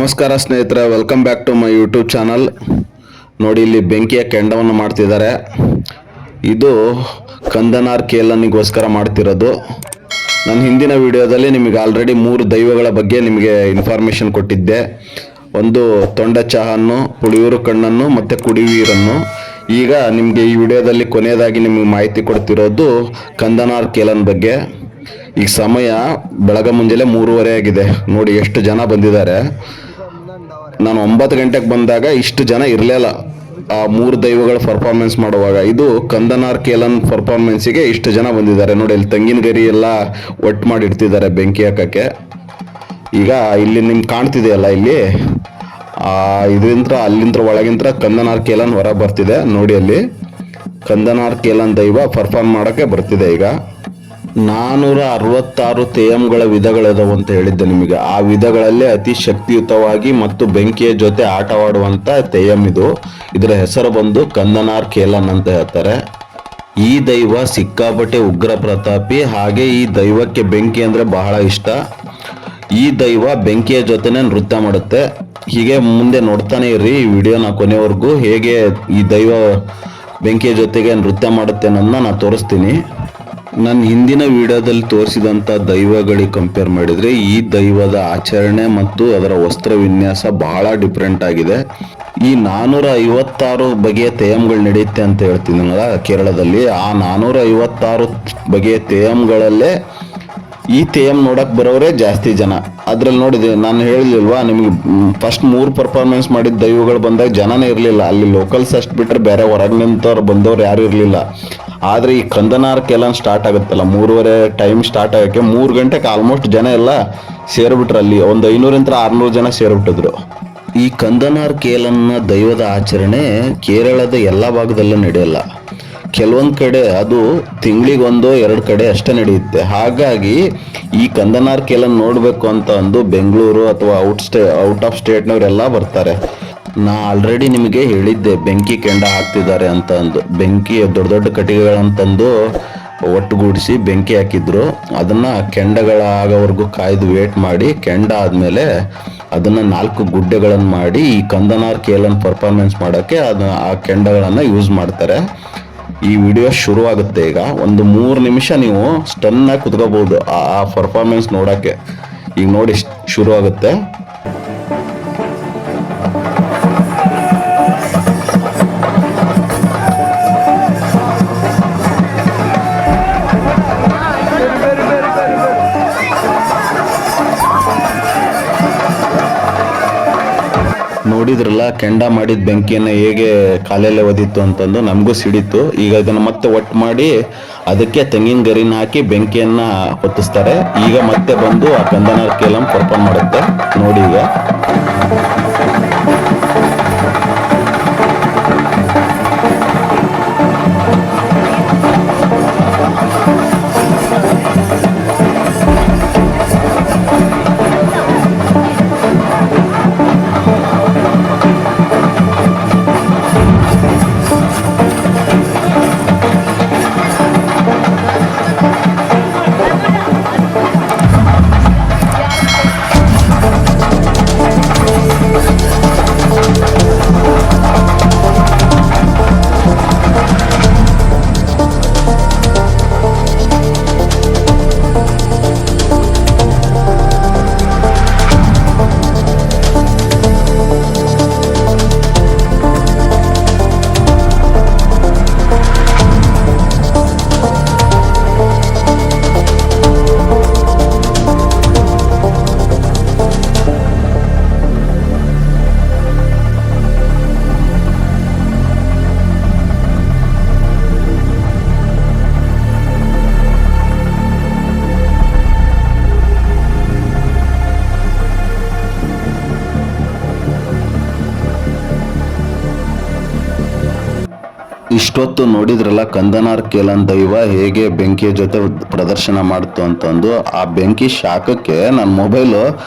ನಮಸ್ಕಾರ ಸ್ನೇಹಿತರೆ, welcome back to my YouTube channel. ನೋಡಿ, ಇಲ್ಲಿ ಬೆಂಕಿಯ ಕೆಂಡವನ್ನು ಮಾಡ್ತಿದ್ದಾರೆ. ಇದು ಕಂದನಾರ್ ಕೇಲನಿಗೋಸ್ಕರ ಮಾಡ್ತಿರೋದು. ನಾನು ಹಿಂದಿನ ವಿಡಿಯೋದಲ್ಲಿ ನಿಮಗೆ ಆಲ್ರೆಡಿ 3 ದೈವಗಳ ಬಗ್ಗೆ ನಿಮಗೆ ಇನ್ಫಾರ್ಮೇಷನ್ ಕೊಟ್ಟಿದ್ದೆ. ಒಂದು ತೊಂಡ ಚಹನ್ನು, ಪುಳಿಯೂರು ಕಣ್ಣನ್ನು ಮತ್ತು ಕುಡಿವೀರನ್ನು. ಈಗ ನಿಮಗೆ ಈ ವಿಡಿಯೋದಲ್ಲಿ ಕೊನೆಯದಾಗಿ ನಿಮಗೆ ಮಾಹಿತಿ ಕೊಡ್ತಿರೋದು ಕಂದನಾರ್ ಕೇಲನ್ ಬಗ್ಗೆ. ಈಗ ಸಮಯ ಬೆಳಗ್ಗೆ ಮುಂಜಾನೆ 3:30 ಆಗಿದೆ. ನೋಡಿ ಎಷ್ಟು ಜನ ಬಂದಿದ್ದಾರೆ. ನಾನು 9 ಗಂಟೆಗೆ ಬಂದಾಗ ಇಷ್ಟು ಜನ ಇರಲಿಲ್ಲ ಆ 3 ದೈವಗಳ ಪರ್ಫಾರ್ಮೆನ್ಸ್ ಮಾಡುವಾಗ. ಇದು ಕಂದನಾರ್ ಕೇಲನ್ ಪರ್ಫಾರ್ಮೆನ್ಸಿಗೆ ಇಷ್ಟು ಜನ ಬಂದಿದ್ದಾರೆ. ನೋಡಿ, ಇಲ್ಲಿ ತೆಂಗಿನ ಗರಿ ಎಲ್ಲ ಒಟ್ಟು ಮಾಡಿ ಇಡ್ತಿದ್ದಾರೆ ಬೆಂಕಿ ಹಾಕಕ್ಕೆ. ಈಗ ಇಲ್ಲಿ ನಿಮ್ಗೆ ಕಾಣ್ತಿದೆಯಲ್ಲ, ಇಲ್ಲಿ ಇದರಿಂದ ಅಲ್ಲಿಂದ ಒಳಗಿಂದ ಕಂದನಾರ್ ಕೇಲನ್ ಹೊರ ಬರ್ತಿದೆ. ನೋಡಿ, ಅಲ್ಲಿ ಕಂದನಾರ್ ಕೇಲನ್ ದೈವ ಪರ್ಫಾರ್ಮ್ ಮಾಡೋಕ್ಕೆ ಬರ್ತಿದೆ. ಈಗ 466 ತೇಯಂಗಳ ವಿಧಗಳಿದಾವೆ ಅಂತ ಹೇಳಿದ್ದೆ ನಿಮಗೆ. ಆ ವಿಧಗಳಲ್ಲಿ ಅತಿ ಶಕ್ತಿಯುತವಾಗಿ ಮತ್ತು ಬೆಂಕಿಯ ಜೊತೆ ಆಟವಾಡುವಂತ ತೇಯಂ ಇದು. ಇದರ ಹೆಸರು ಬಂದು ಕಂದನಾರ್ ಕೇಲನ್ ಅಂತ ಹೇಳ್ತಾರೆ. ಈ ದೈವ ಸಿಕ್ಕಾಪಟ್ಟೆ ಉಗ್ರ ಪ್ರತಾಪಿ. ಹಾಗೆ ಈ ದೈವಕ್ಕೆ ಬೆಂಕಿ ಅಂದ್ರೆ ಬಹಳ ಇಷ್ಟ. ಈ ದೈವ ಬೆಂಕಿಯ ಜೊತೆನೆ ನೃತ್ಯ ಮಾಡುತ್ತೆ. ಹೀಗೆ ಮುಂದೆ ನೋಡ್ತಾನೆ ಇರ್ರಿ ಈ ವಿಡಿಯೋನ ಕೊನೆವರೆಗೂ. ಹೇಗೆ ಈ ದೈವ ಬೆಂಕಿಯ ಜೊತೆಗೆ ನೃತ್ಯ ಮಾಡುತ್ತೆ ಅನ್ನೋದನ್ನ ನಾನು ತೋರಿಸ್ತೀನಿ. ನನ್ನ ಹಿಂದಿನ ವಿಡಿಯೋದಲ್ಲಿ ತೋರಿಸಿದಂಥ ದೈವಗಳಿಗೆ ಕಂಪೇರ್ ಮಾಡಿದರೆ ಈ ದೈವದ ಆಚರಣೆ ಮತ್ತು ಅದರ ವಸ್ತ್ರ ವಿನ್ಯಾಸ ಬಹಳ ಡಿಫ್ರೆಂಟ್ ಆಗಿದೆ. ಈ 456 ಬಗೆಯ ತೇಯಂಗಳು ನಡೆಯುತ್ತೆ ಅಂತ ಹೇಳ್ತೀನಲ್ಲ ಕೇರಳದಲ್ಲಿ. ಆ 456 ಬಗೆಯ ತೇಯಂಗಳಲ್ಲೇ ಈ ತೇಯಂ ನೋಡಕ್ ಬರೋರೇ ಜಾಸ್ತಿ ಜನ. ಅದ್ರಲ್ಲಿ ನೋಡಿದೆ, ನಾನು ಹೇಳಿಲ್ವಾ ನಿಮಗೆ, ಫಸ್ಟ್ 3 ಪರ್ಫಾರ್ಮೆನ್ಸ್ ಮಾಡಿದ ದೈವಗಳು ಬಂದಾಗ ಜನನೇ ಇರಲಿಲ್ಲ. ಅಲ್ಲಿ ಲೋಕಲ್ಸ್ ಅಷ್ಟು ಬಿಟ್ಟರೆ ಬೇರೆ ಹೊರಗೆ ನಿಂತವ್ರು ಬಂದವ್ರು ಯಾರು ಇರಲಿಲ್ಲ. ಆದರೆ ಈ ಕಂದನಾರ್ ಕೇಲನ್ ಸ್ಟಾರ್ಟ್ ಆಗುತ್ತಲ್ಲ, 3:30 ಟೈಮ್ ಸ್ಟಾರ್ಟ್ ಆಗೋಕ್ಕೆ 3 ಗಂಟೆಗೆ ಆಲ್ಮೋಸ್ಟ್ ಜನ ಎಲ್ಲ ಸೇರಿಬಿಟ್ರು. ಅಲ್ಲಿ ಒಂದು 500-600 ಜನ ಸೇರಿಬಿಟ್ಟಿದ್ರು. ಈ ಕಂದನಾರ್ ಕೇಲನ್ನ ದೈವದ ಆಚರಣೆ ಕೇರಳದ ಎಲ್ಲ ಭಾಗದಲ್ಲೂ ನಡೆಯಲ್ಲ. ಕೆಲವೊಂದು ಕಡೆ ಅದು ತಿಂಗಳಿಗೆ 1-2 ಕಡೆ ಅಷ್ಟೇ ನಡೆಯುತ್ತೆ. ಹಾಗಾಗಿ ಈ ಕಂದನಾರ್ ಕೇಲನ್ ನೋಡಬೇಕು ಅಂತ ಅಂದು ಬೆಂಗಳೂರು ಅಥವಾ ಔಟ್ ಆಫ್ ಸ್ಟೇಟ್ನವರೆಲ್ಲ ಬರ್ತಾರೆ. ನಾ ಆಲ್ರೆಡಿ ನಿಮಗೆ ಹೇಳಿದ್ದೆ ಬೆಂಕಿ ಕೆಂಡ ಹಾಕ್ತಿದ್ದಾರೆ ಅಂತ ಅಂದು. ಬೆಂಕಿ ದೊಡ್ಡ ದೊಡ್ಡ ಕಟ್ಟಿಗೆಗಳಂತಂದು ಒಟ್ಟುಗೂಡಿಸಿ ಬೆಂಕಿ ಹಾಕಿದ್ರು. ಅದನ್ನ ಕೆಂಡಗಳಾಗೋವರೆಗೂ ಕಾಯ್ದು ವೇಟ್ ಮಾಡಿ, ಕೆಂಡ ಆದಮೇಲೆ ಅದನ್ನ 4 ಗುಡ್ಡೆಗಳನ್ನು ಮಾಡಿ ಈ ಕಂದನಾರ್ ಕೇಲನ್ ಪರ್ಫಾರ್ಮೆನ್ಸ್ ಮಾಡೋಕ್ಕೆ ಆ ಕೆಂಡಗಳನ್ನು ಯೂಸ್ ಮಾಡ್ತಾರೆ. ಈ ವಿಡಿಯೋ ಶುರುವಾಗುತ್ತೆ ಈಗ. ಒಂದು 3 ನಿಮಿಷ ನೀವು ಸ್ಟನ್ ಆಗಿ ಕುತ್ಕೋಬಹುದು ಆ ಪರ್ಫಾರ್ಮೆನ್ಸ್ ನೋಡೋಕ್ಕೆ. ಈಗ ನೋಡಿ ಶುರು ಆಗುತ್ತೆ. ನೋಡಿದ್ರಲ್ಲ ಕೆಂಡ ಮಾಡಿದ ಬೆಂಕಿಯನ್ನು ಹೇಗೆ ಕಾಲಲ್ಲೇ ಒದಿತ್ತು ಅಂತಂದು ನಮಗೂ ಸಿಡಿತು. ಈಗ ಅದನ್ನು ಮತ್ತೆ ಒಟ್ಟು ಮಾಡಿ ಅದಕ್ಕೆ ತೆಂಗಿನ ಗರಿನ ಹಾಕಿ ಬೆಂಕಿಯನ್ನ ಹೊತ್ತಿಸ್ತಾರೆ. ಈಗ ಮತ್ತೆ ಬಂದು ಆ ಕಂದನಾರ್ ಕೇಲನ್ ಪರ್ಫಾರ್ಮ್ ಮಾಡುತ್ತೆ. ನೋಡಿ ಈಗ ಇಷ್ಟೊತ್ತು ನೋಡಿದ್ರಲ್ಲ ಕಂದನಾರ್ ಕೇಲನ್ ದೈವ ಹೇಗೆ ಬೆಂಕಿಯ ಜೊತೆ ಪ್ರದರ್ಶನ ಮಾಡ್ತು ಅಂತಂದು. ಆ ಬೆಂಕಿ ಶಾಖಕ್ಕೆ ನನ್ನ ಮೊಬೈಲು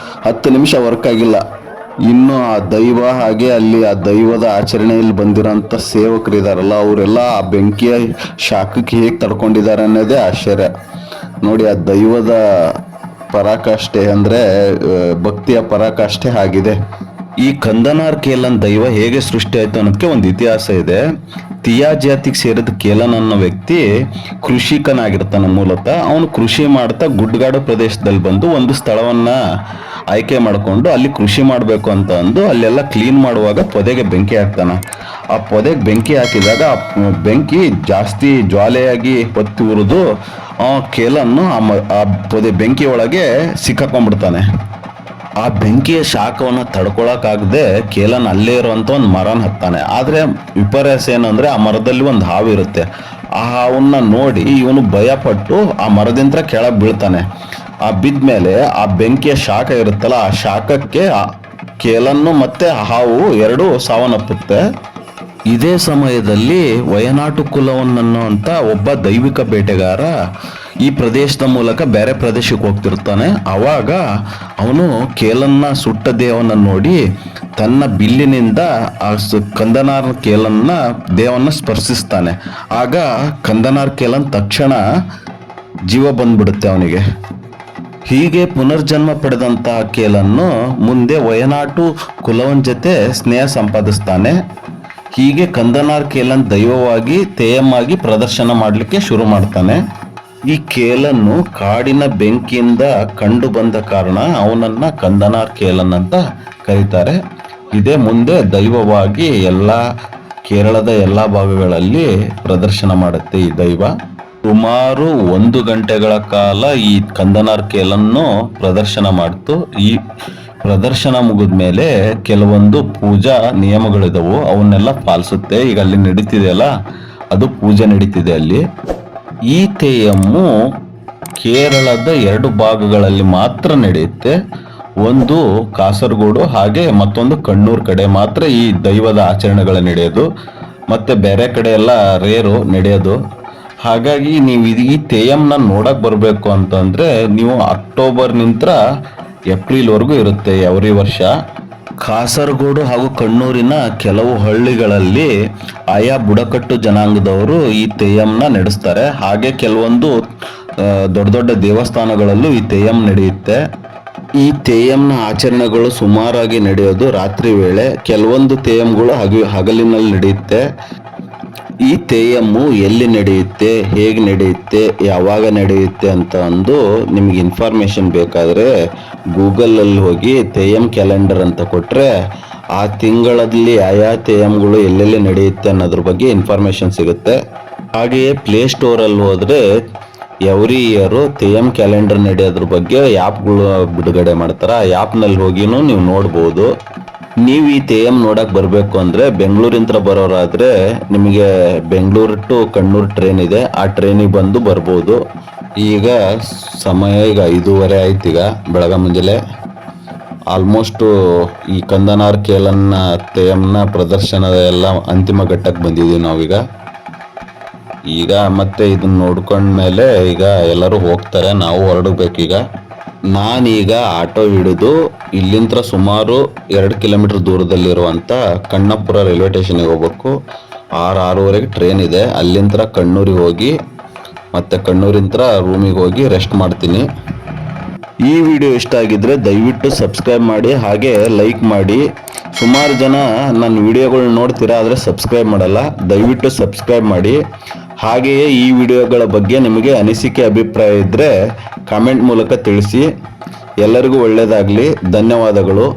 10 ನಿಮಿಷ ವರ್ಕ್ ಆಗಿಲ್ಲ. ಇನ್ನು ಆ ದೈವ ಹಾಗೆ ಅಲ್ಲಿ ಆ ದೈವದ ಆಚರಣೆಯಲ್ಲಿ ಬಂದಿರೋಂಥ ಸೇವಕರಿದಾರಲ್ಲ, ಅವರೆಲ್ಲ ಆ ಬೆಂಕಿಯ ಶಾಖಕ್ಕೆ ಹೇಗೆ ತಡ್ಕೊಂಡಿದ್ದಾರೆ ಅನ್ನೋದೇ ಆಶ್ಚರ್ಯ. ನೋಡಿ, ಆ ದೈವದ ಪರಾಕಾಷ್ಠೆ ಅಂದರೆ ಭಕ್ತಿಯ ಪರಾಕಾಷ್ಠೆ ಆಗಿದೆ. ಈ ಕಂದನಾರ್ ಕೇಲನ್ ದೈವ ಹೇಗೆ ಸೃಷ್ಟಿ ಆಯ್ತು ಅನ್ನೋದಕ್ಕೆ ಒಂದು ಇತಿಹಾಸ ಇದೆ. ತಿಯಾ ಜಾತಿಗೆ ಸೇರಿದ ಕೇಲನ್ ಅನ್ನೋ ವ್ಯಕ್ತಿ ಕೃಷಿಕನಾಗಿರ್ತಾನೆ ಮೂಲತಃ. ಅವನು ಕೃಷಿ ಮಾಡ್ತಾ ಗುಡ್ಡಗಾಡು ಪ್ರದೇಶದಲ್ಲಿ ಬಂದು ಒಂದು ಸ್ಥಳವನ್ನ ಆಯ್ಕೆ ಮಾಡಿಕೊಂಡು ಅಲ್ಲಿ ಕೃಷಿ ಮಾಡಬೇಕು ಅಂತ ಅಂದು ಅಲ್ಲೆಲ್ಲ ಕ್ಲೀನ್ ಮಾಡುವಾಗ ಪೊದೆಗೆ ಬೆಂಕಿ ಹಾಕ್ತಾನೆ. ಆ ಪೊದೆಗೆ ಬೆಂಕಿ ಹಾಕಿದಾಗ ಆ ಬೆಂಕಿ ಜಾಸ್ತಿ ಜ್ವಾಲೆಯಾಗಿ ಹೊತ್ತಿ ಉರಿದು ಕೇಲನ್ನು ಆ ಪೊದೆ ಬೆಂಕಿ ಒಳಗೆ ಸಿಕ್ಕಾಕೊಂಡ್ಬಿಡ್ತಾನೆ. ಆ ಬೆಂಕಿಯ ಶಾಖವನ್ನು ತಡ್ಕೊಳಕ್ಕಾಗದೆ ಕೇಲನ್ ಅಲ್ಲೇ ಇರುವಂತ ಒಂದು ಮರನ ಹತ್ತಾನೆ. ಆದ್ರೆ ವಿಪರ್ಯಾಸ ಏನಂದ್ರೆ ಆ ಮರದಲ್ಲಿ ಒಂದು ಹಾವು ಇರುತ್ತೆ. ಆ ಹಾವನ್ನ ನೋಡಿ ಇವನು ಭಯ ಪಟ್ಟು ಆ ಮರದಿಂದ ಕೆಳಗೆ ಬೀಳ್ತಾನೆ. ಆ ಬಿದ್ಮೇಲೆ ಆ ಬೆಂಕಿಯ ಶಾಖ ಇರುತ್ತಲ್ಲ, ಆ ಶಾಖಕ್ಕೆ ಕೇಲನ್ನು ಮತ್ತೆ ಹಾವು ಎರಡು ಸಾವನ್ನಪ್ಪುತ್ತೆ. ಇದೇ ಸಮಯದಲ್ಲಿ ವಯನಾಟು ಕುಲವನ್ನನ್ನುವಂತ ಒಬ್ಬ ದೈವಿಕ ಬೇಟೆಗಾರ ಈ ಪ್ರದೇಶದ ಮೂಲಕ ಬೇರೆ ಪ್ರದೇಶಕ್ಕೆ ಹೋಗ್ತಿರ್ತಾನೆ. ಅವಾಗ ಅವನು ಕೇಲನ್ನ ಸುಟ್ಟ ದೇವನ್ನ ನೋಡಿ ತನ್ನ ಬಿಲ್ಲಿನಿಂದ ಆ ಕಂದನಾರ್ ಕೇಲನ್ನ ದೇವನ್ನ ಸ್ಪರ್ಶಿಸ್ತಾನೆ. ಆಗ ಕಂದನಾರ್ ಕೇಲನ್ ತಕ್ಷಣ ಜೀವ ಬಂದ್ಬಿಡುತ್ತೆ ಅವನಿಗೆ. ಹೀಗೆ ಪುನರ್ಜನ್ಮ ಪಡೆದಂತಹ ಕೇಲನ್ನು ಮುಂದೆ ವಯನಾಟು ಕುಲವನ್ ಜೊತೆ ಸ್ನೇಹ ಸಂಪಾದಿಸ್ತಾನೆ. ಹೀಗೆ ಕಂದನಾರ್ ಕೇಲನ್ ದೈವವಾಗಿ ತೇಯಮ್ಮಾಗಿ ಪ್ರದರ್ಶನ ಮಾಡಲಿಕ್ಕೆ ಶುರು ಮಾಡ್ತಾನೆ. ಈ ಕೇಲನ್ನು ಕಾಡಿನ ಬೆಂಕಿಯಿಂದ ಕಂಡು ಬಂದ ಕಾರಣ ಅವನನ್ನ ಕಂದನಾರ್ ಕೇಲನ್ ಅಂತ ಕರೀತಾರೆ. ಇದೇ ಮುಂದೆ ದೈವವಾಗಿ ಕೇರಳದ ಎಲ್ಲ ಭಾಗಗಳಲ್ಲಿ ಪ್ರದರ್ಶನ ಮಾಡುತ್ತೆ ಈ ದೈವ. ಸುಮಾರು 1 ಗಂಟೆಗಳ ಕಾಲ ಈ ಕಂದನಾರ್ ಕೇಲನ್ನು ಪ್ರದರ್ಶನ ಮಾಡ್ತು. ಈ ಪ್ರದರ್ಶನ ಮುಗಿದ ಮೇಲೆ ಕೆಲವೊಂದು ಪೂಜಾ ನಿಯಮಗಳಿದವು, ಅವನ್ನೆಲ್ಲ ಪಾಲಿಸುತ್ತೆ. ಈಗ ಅಲ್ಲಿ ನಡೀತಿದೆಯಲ್ಲ, ಅದು ಪೂಜೆ ನಡೀತಿದೆ ಅಲ್ಲಿ. ಈ ತೇಯಮ್ಮು ಕೇರಳದ 2 ಭಾಗಗಳಲ್ಲಿ ಮಾತ್ರ ನಡೆಯುತ್ತೆ. ಒಂದು ಕಾಸರಗೋಡು ಹಾಗೆ ಮತ್ತೊಂದು ಕಣ್ಣೂರ್ ಕಡೆ ಮಾತ್ರ ಈ ದೈವದ ಆಚರಣೆಗಳು ನಡೆಯೋದು. ಮತ್ತೆ ಬೇರೆ ಕಡೆ ಎಲ್ಲ ರೇರು ನಡೆಯೋದು. ಹಾಗಾಗಿ ನೀವು ಈ ತೇಯಂನ ನೋಡಕ್ ಬರಬೇಕು ಅಂತಂದ್ರೆ ನೀವು ಅಕ್ಟೋಬರ್ ನಿಂತ್ರ ಏಪ್ರಿಲ್ವರೆಗೂ ಇರುತ್ತೆ ಎವ್ರಿ ವರ್ಷ. ಕಾಸರಗೋಡು ಹಾಗೂ ಕಣ್ಣೂರಿನ ಕೆಲವು ಹಳ್ಳಿಗಳಲ್ಲಿ ಆಯಾ ಬುಡಕಟ್ಟು ಜನಾಂಗದವರು ಈ ತೇಯಂನ ನಡೆಸ್ತಾರೆ. ಹಾಗೆ ಕೆಲವೊಂದು ದೊಡ್ಡ ದೊಡ್ಡ ದೇವಸ್ಥಾನಗಳಲ್ಲೂ ಈ ತೇಯಂ ನಡೆಯುತ್ತೆ. ಈ ತೇಯಂನ ಆಚರಣೆಗಳು ಸುಮಾರಾಗಿ ನಡೆಯೋದು ರಾತ್ರಿ ವೇಳೆ. ಕೆಲವೊಂದು ತೇಯಂಗಳು ಹಗಲಿನಲ್ಲಿ ನಡೆಯುತ್ತೆ. ಈ ತೇಯಮ್ಮು ಎಲ್ಲಿ ನಡೆಯುತ್ತೆ, ಹೇಗೆ ನಡೆಯುತ್ತೆ, ಯಾವಾಗ ನಡೆಯುತ್ತೆ ಅಂತ ಅಂದು ನಿಮಗೆ ಇನ್ಫಾರ್ಮೇಶನ್ ಬೇಕಾದರೆ ಗೂಗಲಲ್ಲಿ ಹೋಗಿ ತೇಯಂ ಕ್ಯಾಲೆಂಡರ್ ಅಂತ ಕೊಟ್ಟರೆ ಆ ತಿಂಗಳಲ್ಲಿ ಆಯಾ ತೇಯಂಗಳು ಎಲ್ಲೆಲ್ಲಿ ನಡೆಯುತ್ತೆ ಅನ್ನೋದ್ರ ಬಗ್ಗೆ ಇನ್ಫಾರ್ಮೇಶನ್ ಸಿಗುತ್ತೆ. ಹಾಗೆಯೇ ಪ್ಲೇಸ್ಟೋರಲ್ಲಿ ಹೋದರೆ ಎವ್ರಿ ಇಯರು ತೇಯಂ ಕ್ಯಾಲೆಂಡರ್ ನಡೆಯೋದ್ರ ಬಗ್ಗೆ ಆ್ಯಪ್ಗಳು ಬಿಡುಗಡೆ ಮಾಡ್ತಾರೆ. ಆ ಆ್ಯಪ್ನಲ್ಲಿ ಹೋಗಿನೂ ನೀವು ನೋಡ್ಬೋದು. ನೀವು ಈ ತೇಯಂ ನೋಡಕ್ ಬರಬೇಕು ಅಂದರೆ ಬೆಂಗಳೂರಿಂತ್ರ ಬರೋರಾದರೆ ನಿಮಗೆ ಬೆಂಗಳೂರು ಟು ಕಣ್ಣೂರು ಟ್ರೈನ್ ಇದೆ, ಆ ಟ್ರೈನಿಗೆ ಬಂದು ಬರ್ಬೋದು. ಈಗ ಸಮಯ 5:30 ಆಯ್ತು. ಈಗ ಬೆಳಗ್ಗೆ ಮುಂಜಾನೆ ಆಲ್ಮೋಸ್ಟು ಈ ಕಂದನಾರ್ ಕೇಲನ್ನ ತೇಯಂನ ಪ್ರದರ್ಶನದ ಎಲ್ಲ ಅಂತಿಮ ಘಟ್ಟಕ್ಕೆ ಬಂದಿದ್ದೀವಿ ನಾವೀಗ. ಈಗ ಮತ್ತೆ ಇದನ್ನ ನೋಡ್ಕೊಂಡ್ಮೇಲೆ ಈಗ ಎಲ್ಲರೂ ಹೋಗ್ತಾರೆ, ನಾವು ಹೊರಡಬೇಕೀಗ. ನಾನೀಗ ಆಟೋ ಹಿಡಿದು ಇಲ್ಲಿಂದ ಸುಮಾರು 2 ಕಿಲೋಮೀಟರ್ ದೂರದಲ್ಲಿರುವಂಥ ಕಣ್ಣಪುರ ರೈಲ್ವೆ ಸ್ಟೇಷನ್ಗೆ ಹೋಗ್ಬೇಕು. 6:30ಗೆ ಟ್ರೈನ್ ಇದೆ. ಅಲ್ಲಿಂದ ಕಣ್ಣೂರಿಗೆ ಹೋಗಿ ಮತ್ತೆ ಕಣ್ಣೂರಿಂತ್ರ ರೂಮಿಗೆ ಹೋಗಿ ರೆಸ್ಟ್ ಮಾಡ್ತೀನಿ. ಈ ವಿಡಿಯೋ ಇಷ್ಟ ಆಗಿದ್ರೆ ದಯವಿಟ್ಟು ಸಬ್ಸ್ಕ್ರೈಬ್ ಮಾಡಿ ಹಾಗೆ ಲೈಕ್ ಮಾಡಿ. ಸುಮಾರು ಜನ ನನ್ನ ವಿಡಿಯೋಗಳು ನೋಡ್ತೀರಾ ಆದರೆ ಸಬ್ಸ್ಕ್ರೈಬ್ ಮಾಡಲ್ಲ, ದಯವಿಟ್ಟು ಸಬ್ಸ್ಕ್ರೈಬ್ ಮಾಡಿ. ಹಾಗೆಯೇ ಈ ವಿಡಿಯೋಗಳ ಬಗ್ಗೆ ನಿಮಗೆ ಅನಿಸಿಕೆ ಅಭಿಪ್ರಾಯ ಇದ್ದರೆ ಕಾಮೆಂಟ್ ಮೂಲಕ ತಿಳಿಸಿ. ಎಲ್ಲರಿಗೂ ಒಳ್ಳೆಯದಾಗಲಿ. ಧನ್ಯವಾದಗಳು.